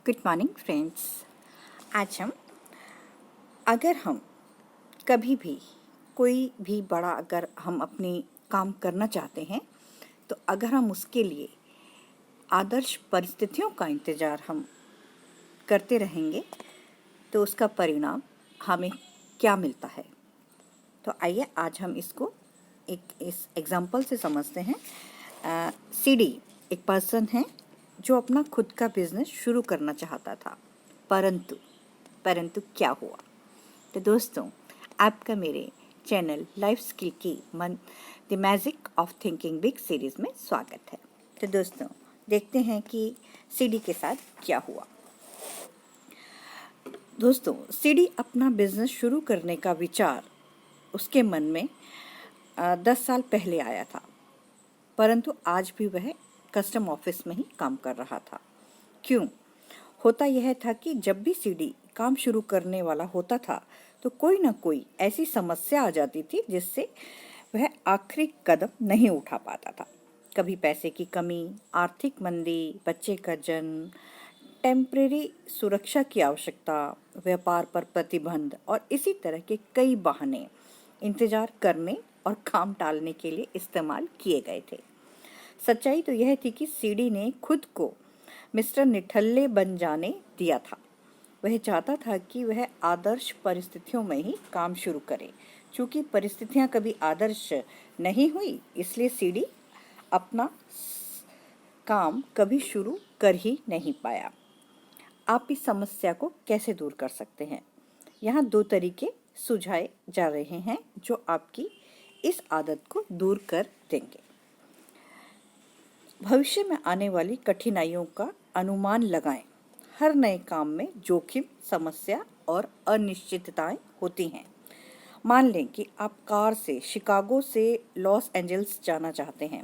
Good morning friends. आज अगर हम कभी भी कोई भी बड़ा अगर हम अपनी काम करना चाहते हैं तो अगर हम उसके लिए आदर्श परिस्थितियों का इंतज़ार हम करते रहेंगे तो उसका परिणाम हमें क्या मिलता है। तो आइए आज हम इसको इस एग्जाम्पल से समझते हैं। सीडी एक पर्सन है जो अपना खुद का बिजनेस शुरू करना चाहता था, परंतु क्या हुआ। तो दोस्तों, आपका मेरे चैनल लाइफ स्किल की the magic of thinking big series में स्वागत है। तो दोस्तों, देखते हैं कि सीडी के साथ क्या हुआ। दोस्तों, सीडी अपना बिजनेस शुरू करने का विचार उसके मन में 10 साल पहले आया था, परंतु आज भी वह कस्टम ऑफिस में ही काम कर रहा था। क्यों? होता यह था कि जब भी सीडी काम शुरू करने वाला होता था तो कोई ना कोई ऐसी समस्या आ जाती थी जिससे वह आखिरी कदम नहीं उठा पाता था। कभी पैसे की कमी, आर्थिक मंदी, बच्चे का जन्म, टेम्परेरी सुरक्षा की आवश्यकता, व्यापार पर प्रतिबंध और इसी तरह के कई बहाने इंतजार करने और काम टालने के लिए इस्तेमाल किए गए थे। सच्चाई तो यह थी कि सीडी ने खुद को मिस्टर निठल्ले बन जाने दिया था। वह चाहता था कि वह आदर्श परिस्थितियों में ही काम शुरू करे। चूंकि परिस्थितियां कभी आदर्श नहीं हुई, इसलिए सीडी अपना काम कभी शुरू कर ही नहीं पाया। आप इस समस्या को कैसे दूर कर सकते हैं? यहाँ 2 तरीके सुझाए जा रहे हैं जो आपकी इस आदत को दूर कर देंगे। भविष्य में आने वाली कठिनाइयों का अनुमान लगाएं। हर नए काम में जोखिम, समस्या और अनिश्चितताएं होती हैं। मान लें कि आप कार से शिकागो से लॉस एंजल्स जाना चाहते हैं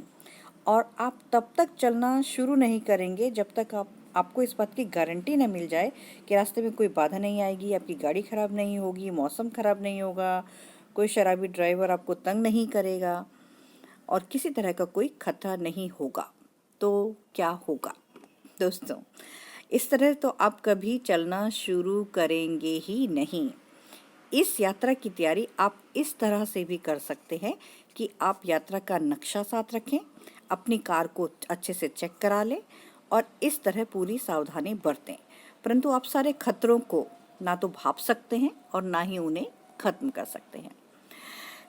और आप तब तक चलना शुरू नहीं करेंगे जब तक आपको इस बात की गारंटी न मिल जाए कि रास्ते में कोई बाधा नहीं आएगी, आपकी गाड़ी खराब नहीं होगी, मौसम खराब नहीं होगा, कोई शराबी ड्राइवर आपको तंग नहीं करेगा और किसी तरह का कोई खतरा नहीं होगा। तो क्या होगा? दोस्तों, इस तरह तो आप कभी चलना शुरू करेंगे ही नहीं। इस यात्रा की तैयारी आप इस तरह से भी कर सकते हैं कि आप यात्रा का नक्शा साथ रखें, अपनी कार को अच्छे से चेक करा लें और इस तरह पूरी सावधानी बरतें। परंतु आप सारे खतरों को ना तो भाप सकते हैं और ना ही उन्हें खत्म कर सकते हैं।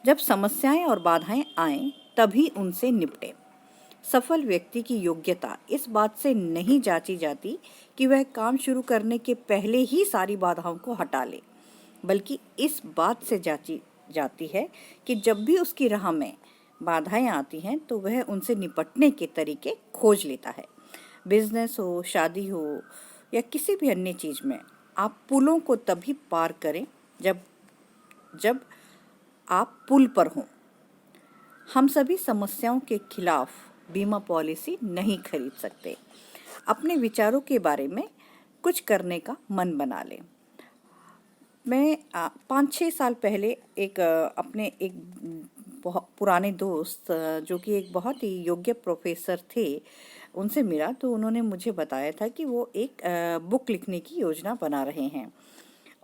जब समस्याएं और बाधाएं आएं, तभी उनसे निपटें। सफल व्यक्ति की योग्यता इस बात से नहीं जांची जाती कि वह काम शुरू करने के पहले ही सारी बाधाओं को हटा ले, बल्कि इस बात से जांची जाती है कि जब भी उसकी राह में बाधाएं आती हैं तो वह उनसे निपटने के तरीके खोज लेता है। बिजनेस हो, शादी हो या किसी भी अन्य चीज में आप पुलों को तभी पार करें जब आप पुल पर हों। हम सभी समस्याओं के खिलाफ बीमा पॉलिसी नहीं खरीद सकते। अपने विचारों के बारे में कुछ करने का मन बना लें। मैं 5-6 साल पहले अपने एक बहुत पुराने दोस्त, जो कि एक बहुत ही योग्य प्रोफेसर थे, उनसे मिला तो उन्होंने मुझे बताया था कि वो एक बुक लिखने की योजना बना रहे हैं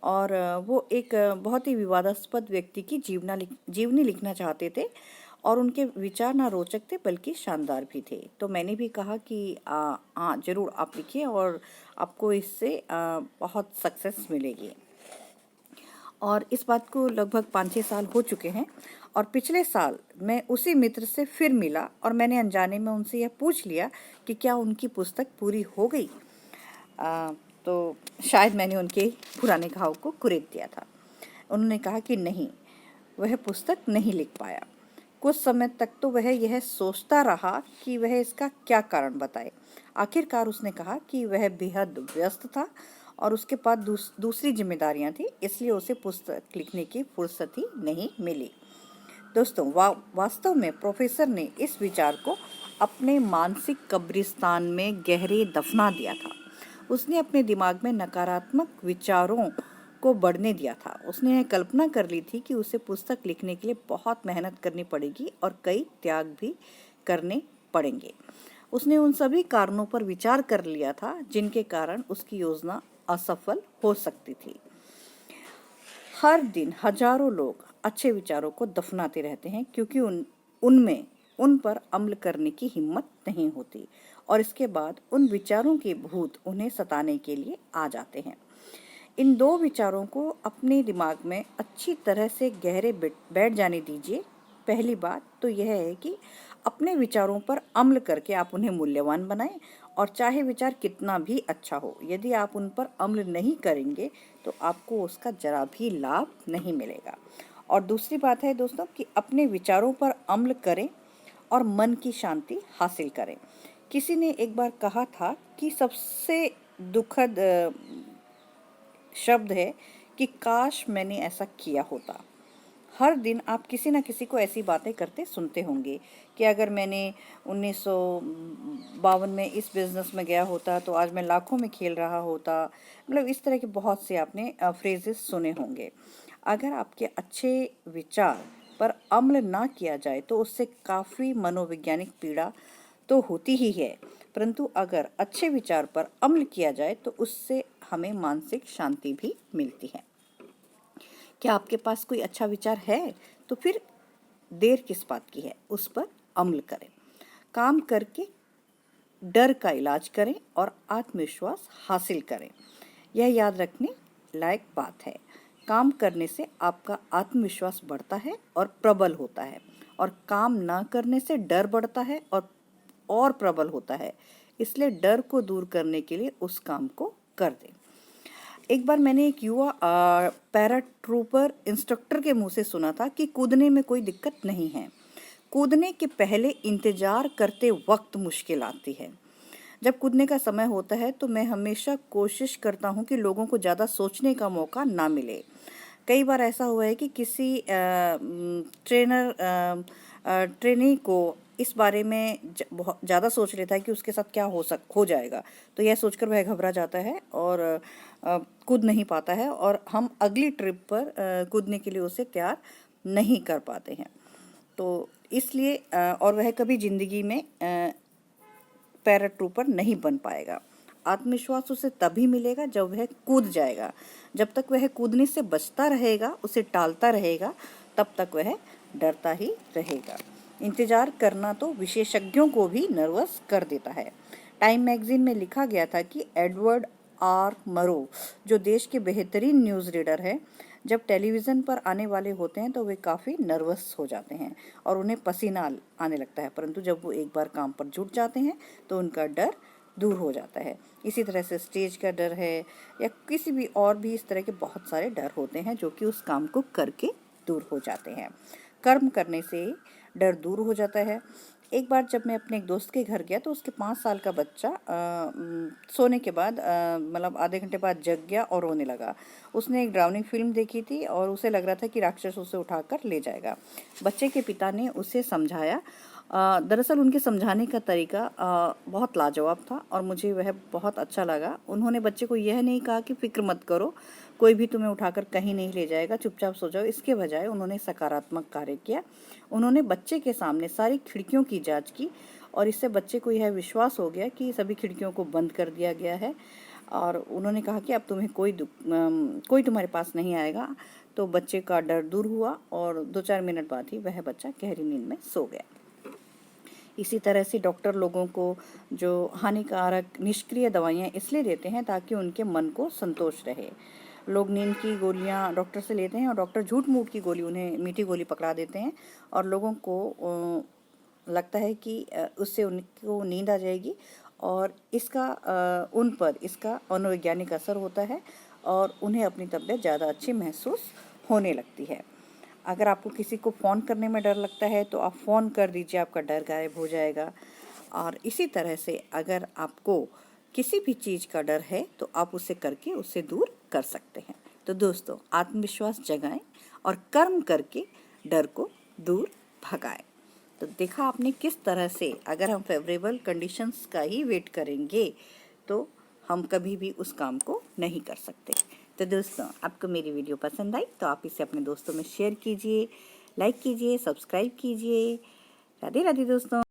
और वो एक बहुत ही विवादास्पद व्यक्ति की जीवनी लिखना चाहते थे और उनके विचार ना रोचक थे बल्कि शानदार भी थे। तो मैंने भी कहा कि हाँ, ज़रूर आप लिखिए और आपको इससे बहुत सक्सेस मिलेगी। और इस बात को लगभग 5-6 साल हो चुके हैं और पिछले साल मैं उसी मित्र से फिर मिला और मैंने अनजाने में उनसे यह पूछ लिया कि क्या उनकी पुस्तक पूरी हो गई। तो शायद मैंने उनके पुराने घाव को कुरेद दिया था। उन्होंने कहा कि नहीं, वह पुस्तक नहीं लिख पाया। कुछ समय तक तो वह यह सोचता रहा कि वह इसका क्या कारण बताए। आखिरकार उसने कहा कि वह बेहद व्यस्त था और उसके पास दूसरी जिम्मेदारियां थी, इसलिए उसे पुस्तक लिखने की फुर्सत ही नहीं मिली। दोस्तों, वास्तव में प्रोफेसर ने इस विचार को अपने मानसिक कब्रिस्तान में गहरे दफना दिया था। उसने अपने दिमाग में नकारात्मक विचारों को बढ़ने दिया था। उसने यह कल्पना कर ली थी कि उसे पुस्तक लिखने के लिए बहुत मेहनत करनी पड़ेगी और कई त्याग भी करने पड़ेंगे। उसने उन सभी कारणों पर विचार कर लिया था जिनके कारण उसकी योजना असफल हो सकती थी। हर दिन हजारों लोग अच्छे विचारों को दफनाते रहते हैं क्योंकि उनमें उन पर अमल करने की हिम्मत नहीं होती और इसके बाद उन विचारों के भूत उन्हें सताने के लिए आ जाते हैं। इन दो विचारों को अपने दिमाग में अच्छी तरह से गहरे बैठ जाने दीजिए। पहली बात तो यह है कि अपने विचारों पर अमल करके आप उन्हें मूल्यवान बनाएं और चाहे विचार कितना भी अच्छा हो, यदि आप उन पर अमल नहीं करेंगे तो आपको उसका जरा भी लाभ नहीं मिलेगा। और दूसरी बात है दोस्तों कि अपने विचारों पर अमल करें और मन की शांति हासिल करें। किसी ने एक बार कहा था कि सबसे दुखद शब्द है कि काश मैंने ऐसा किया होता। हर दिन आप किसी न किसी को ऐसी बातें करते सुनते होंगे कि अगर मैंने 1952 में इस बिज़नेस में गया होता तो आज मैं लाखों में खेल रहा होता। मतलब इस तरह के बहुत से आपने फ्रेजेस सुने होंगे। अगर आपके अच्छे विचार पर अमल ना किया जाए तो उससे काफ़ी मनोवैज्ञानिक पीड़ा तो होती ही है, परंतु अगर अच्छे विचार पर अमल किया जाए तो उससे हमें मानसिक शांति भी मिलती है। क्या आपके पास कोई अच्छा विचार है? तो फिर देर किस बात की है, उस पर अमल करें। काम करके डर का इलाज करें और आत्मविश्वास हासिल करें। यह याद रखने लायक बात है। काम करने से आपका आत्मविश्वास बढ़ता है और प्रबल होता है और काम ना करने से डर बढ़ता है और प्रबल होता है। इसलिए डर को दूर करने के लिए उस काम को कर दें। एक बार मैंने एक युवा पैराट्रूपर इंस्ट्रक्टर के मुंह से सुना था कि कूदने में कोई दिक्कत नहीं है, कूदने के पहले इंतजार करते वक्त मुश्किल आती है। जब कूदने का समय होता है तो मैं हमेशा कोशिश करता हूँ कि लोगों को ज़्यादा सोचने का मौका ना मिले। कई बार ऐसा हुआ है कि किसी ट्रेनी को इस बारे में बहुत ज़्यादा सोच लेता है कि उसके साथ क्या हो जाएगा, तो यह सोचकर वह घबरा जाता है और कूद नहीं पाता है और हम अगली ट्रिप पर कूदने के लिए उसे तैयार नहीं कर पाते हैं। तो इसलिए और वह कभी ज़िंदगी में पैराट्रूपर नहीं बन पाएगा। आत्मविश्वास उसे तभी मिलेगा जब वह कूद जाएगा। जब तक वह कूदने से बचता रहेगा, उसे टालता रहेगा, तब तक वह डरता ही रहेगा। इंतजार करना तो विशेषज्ञों को भी नर्वस कर देता है। टाइम मैगजीन में लिखा गया था कि एडवर्ड आर मरो, जो देश के बेहतरीन न्यूज़ रीडर है, जब टेलीविज़न पर आने वाले होते हैं तो वे काफ़ी नर्वस हो जाते हैं और उन्हें पसीना आने लगता है, परंतु जब वो एक बार काम पर जुट जाते हैं तो उनका डर दूर हो जाता है। इसी तरह से स्टेज का डर है या किसी भी और भी इस तरह के बहुत सारे डर होते हैं जो कि उस काम को करके दूर हो जाते हैं। कर्म करने से डर दूर हो जाता है। एक बार जब मैं अपने एक दोस्त के घर गया तो उसके 5 साल का बच्चा सोने के बाद मतलब आधे घंटे बाद जग गया और रोने लगा। उसने एक डरावनी फिल्म देखी थी और उसे लग रहा था कि राक्षस उसे उठाकर ले जाएगा। बच्चे के पिता ने उसे समझाया। दरअसल उनके समझाने का तरीका बहुत लाजवाब था और मुझे वह बहुत अच्छा लगा। उन्होंने बच्चे को यह नहीं कहा कि फ़िक्र मत करो, कोई भी तुम्हें उठाकर कहीं नहीं ले जाएगा, चुपचाप सो जाओ। इसके बजाय उन्होंने सकारात्मक कार्य किया। उन्होंने बच्चे के सामने सारी खिड़कियों की जांच की और इससे बच्चे को यह विश्वास हो गया कि सभी खिड़कियों को बंद कर दिया गया है और उन्होंने कहा कि अब तुम्हें कोई तुम्हारे पास नहीं आएगा। तो बच्चे का डर दूर हुआ और 2-4 मिनट बाद ही वह बच्चा गहरी नींद में सो गया। इसी तरह से डॉक्टर लोगों को जो हानिकारक निष्क्रिय दवाइयाँ इसलिए देते हैं ताकि उनके मन को संतोष रहे। लोग नींद की गोलियाँ डॉक्टर से लेते हैं और डॉक्टर झूठ मूठ की गोली, उन्हें मीठी गोली पकड़ा देते हैं और लोगों को लगता है कि उससे उनको नींद आ जाएगी और उन पर इसका मनोवैज्ञानिक असर होता है और उन्हें अपनी तबीयत ज़्यादा अच्छी महसूस होने लगती है। अगर आपको किसी को फ़ोन करने में डर लगता है तो आप फ़ोन कर दीजिए, आपका डर गायब हो जाएगा। और इसी तरह से अगर आपको किसी भी चीज़ का डर है तो आप उसे करके उससे दूर कर सकते हैं। तो दोस्तों, आत्मविश्वास जगाएं और कर्म करके डर को दूर भगाएं। तो देखा आपने किस तरह से अगर हम फेवरेबल कंडीशंस का ही वेट करेंगे तो हम कभी भी उस काम को नहीं कर सकते। तो दोस्तों, आपको मेरी वीडियो पसंद आई तो आप इसे अपने दोस्तों में शेयर कीजिए, लाइक कीजिए, सब्सक्राइब कीजिए। राधे राधे दोस्तों।